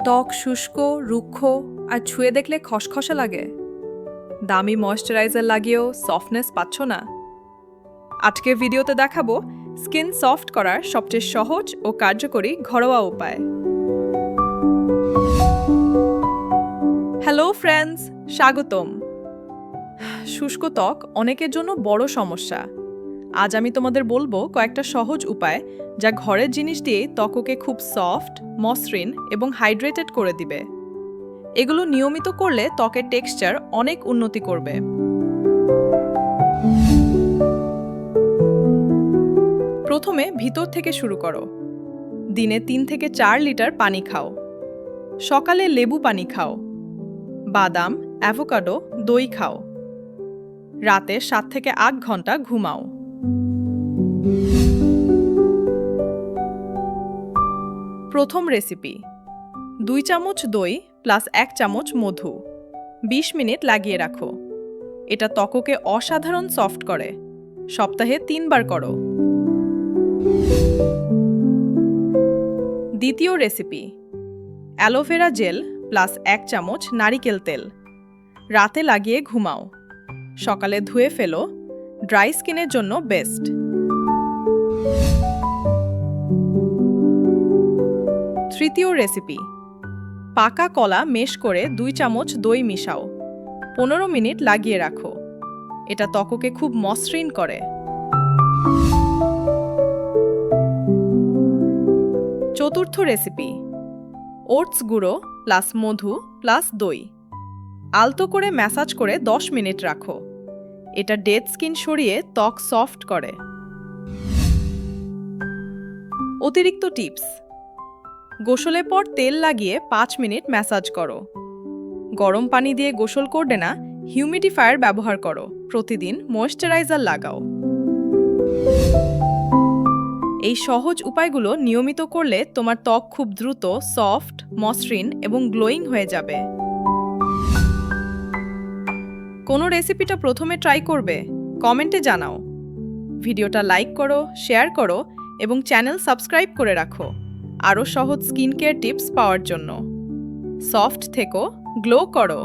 ত্বক শুষ্ক, রুক্ষ আর ছুঁয়ে দেখলে খসখসে লাগে। দামি ময়েশ্চারাইজার লাগিয়েও সফটনেস পাচ্ছ না? আজকের ভিডিওতে দেখাবো স্কিন সফট করার সবচেয়ে সহজ ও কার্যকরী ঘরোয়া উপায়। হ্যালো ফ্রেন্ডস, স্বাগতম। শুষ্ক ত্বক অনেকের জন্য বড় সমস্যা। আজ আমি তোমাদের বলবো কয়েকটা সহজ উপায় যা ঘরের জিনিস দিয়ে ত্বককে খুব সফট, মসৃণ এবং হাইড্রেটেড করে দিবে। এগুলো নিয়মিত করলে ত্বকের টেক্সচার অনেক উন্নতি করবে। প্রথমে ভিতর থেকে শুরু করো। দিনে 3 থেকে 4 লিটার পানি খাও। সকালে লেবু পানি খাও। বাদাম, অ্যাভোকাডো, দই খাও। রাতে 7 থেকে 8 ঘন্টা ঘুমাও। প্রথম রেসিপি: 2 চামচ দই প্লাস 1 চামচ মধু 20 মিনিট লাগিয়ে রাখো। এটা ত্বককে অসাধারণ সফট করে। সপ্তাহে 3 বার করো। দ্বিতীয় রেসিপি: অ্যালোভেরা জেল প্লাস 1 চামচ নারিকেল তেল রাতে লাগিয়ে ঘুমাও। সকালে ধুয়ে ফেলো। ড্রাই স্কিনের জন্য বেস্ট। তৃতীয় রেসিপি: পাকা কলা মেশ করে 2 চামচ দই মিশাও। 15 মিনিট লাগিয়ে রাখো। এটা ত্বককে খুব মসৃণ করে। চতুর্থ রেসিপি: ওটস গুঁড়ো প্লাস মধু প্লাস দই আলতো করে ম্যাসাজ করে 10 মিনিট রাখো। এটা ডেড স্কিন সরিয়ে ত্বক সফট করে। অতিরিক্ত টিপস: গোসলের পর তেল লাগিয়ে 5 মিনিট ম্যাসাজ করো। গরম পানি দিয়ে গোসল করবে না, হিউমিডিফায়ার ব্যবহার করো। প্রতিদিন ময়েশ্চারাইজার লাগাও। এই সহজ উপায়গুলো নিয়মিত করলে তোমার ত্বক খুব দ্রুত সফট, মসৃণ এবং গ্লোয়িং হয়ে যাবে। কোন রেসিপিটা প্রথমে ট্রাই করবে? কমেন্টে জানাও। ভিডিওটা লাইক করো, শেয়ার করো এবং চ্যানেল সাবস্ক্রাইব করে রাখো আরও সহজ স্কিন কেয়ার টিপস পাওয়ার জন্য। সফট থেকো, গ্লো করো।